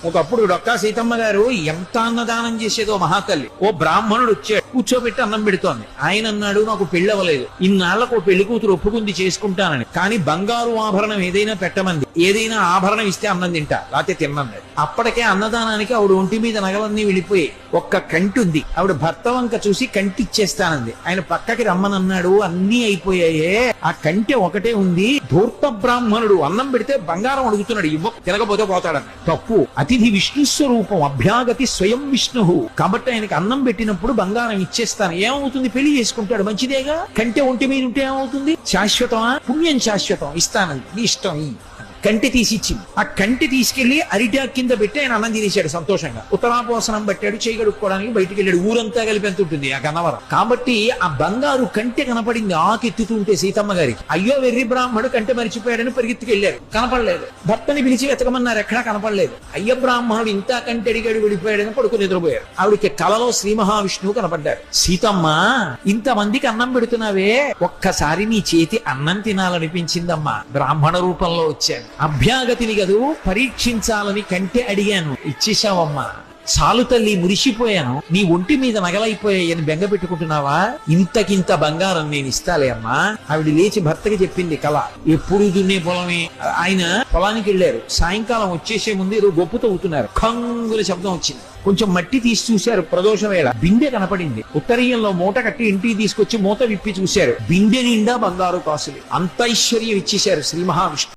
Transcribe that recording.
ఒకప్పుడు డొక్కా సీతమ్మ గారు ఎంత అన్నదానం చేసేదో మహాతల్లి. ఓ బ్రాహ్మణుడు వచ్చాడు, కూర్చోబెట్టి అన్నం పెడుతోంది. ఆయన అన్నాడు, నాకు పెళ్ళవలేదు, ఇన్నాళ్లకు ఓ పెళ్లి కూతురు ఒప్పుకుంది చేసుకుంటానని, కానీ బంగారు ఆభరణం ఏదైనా పెట్టమంది, ఏదైనా ఆభరణం ఇస్తే అన్నం తింటా, లేకపోతే తిన్నన్నాడు. అప్పటికే అన్నదానానికి ఆవిడ ఒంటి మీద నగలన్నీ వెళ్ళిపోయి ఒక్క కంటి ఉంది. ఆవిడ భర్త వంక చూసి కంటి ఇచ్చేస్తానంది. ఆయన పక్కకి రమ్మనన్నాడు, అన్నీ అయిపోయాయే, ఆ కంటి ఒకటే ఉంది. ధూర్త బ్రాహ్మణుడు అన్నం పెడితే బంగారం అడుగుతున్నాడు, ఇవ్వ, తినకపోతే పోతాడన్న. తప్పు. అతిథి విష్ణు స్వరూపం, అభ్యాగతి స్వయం విష్ణు. కాబట్టి ఆయనకి అన్నం పెట్టినప్పుడు బంగారం ఇచ్చేస్తాను. ఏమవుతుంది? పెళ్లి చేసుకుంటాడు, మంచిదేగా. కంటే ఒంటి మీద ఉంటే ఏమవుతుంది? శాశ్వతమా? పుణ్యం శాశ్వతం. ఇస్తానంది, నీ ఇష్టం. కంటి తీసి ఇచ్చింది. ఆ కంటి తీసుకెళ్లి అరిటా కింద పెట్టి ఆయన అన్నం తినేశాడు సంతోషంగా. ఉత్తరాపోసనం పెట్టాడు, చేయి కడుక్కోవడానికి బయటికి వెళ్ళాడు. ఊరంతా కలిపి ఎంత ఉంటుంది ఆ గన్నవరం. కాబట్టి ఆ బంగారు కంటె కనపడింది ఆకెత్తుతుంటే సీతమ్మ గారికి. అయ్యో వెర్రి బ్రాహ్మణుడు కంటె మరిచిపోయాడని పరిగెత్తుకెళ్లారు, కనపడలేదు. భర్తని పిలిచి వెతకమన్నారు, ఎక్కడా కనపడలేదు. అయ్య బ్రాహ్మణుడు ఇంత కంటె అడిగాడు, వెళ్ళిపోయాడని పడుకుని నిద్రపోయారు. ఆవిడికి కలలో శ్రీ మహావిష్ణువు కనపడ్డారు. సీతమ్మ, ఇంతమందికి అన్నం పెడుతున్నావే, ఒక్కసారి నీ చేతి అన్నం తినాలనిపించిందమ్మా, బ్రాహ్మణ రూపంలో వచ్చాను. అభ్యాగతిని గదు పరీక్షించాలని కంటే అడిగాను, ఇచ్చేశావమ్మా. చాలు తల్లి, మురిసిపోయాను. నీ ఒంటి మీద నగలైపోయాయని బెంగ పెట్టుకుంటున్నావా? ఇంతకింత బంగారం నేను ఇస్తాలే అమ్మా. ఆవిడ లేచి భర్తకి చెప్పింది కళ. ఎప్పుడు దున్నే పొలమే. ఆయన పొలానికి వెళ్ళారు. సాయంకాలం వచ్చేసే ముందు ఏదో గొప్పతో అవుతున్నారు. కంగుల శబ్దం వచ్చింది. కొంచెం మట్టి తీసి చూశారు. ప్రదోష వేళ బిందె కనపడింది. ఉత్తరీయంలో మూట కట్టి ఇంటికి తీసుకొచ్చి మూత విప్పి చూశారు. బిందె నిండా బంగారు కాసులు. అంత ఐశ్వర్యం ఇచ్చేశారు శ్రీ మహావిష్ణు.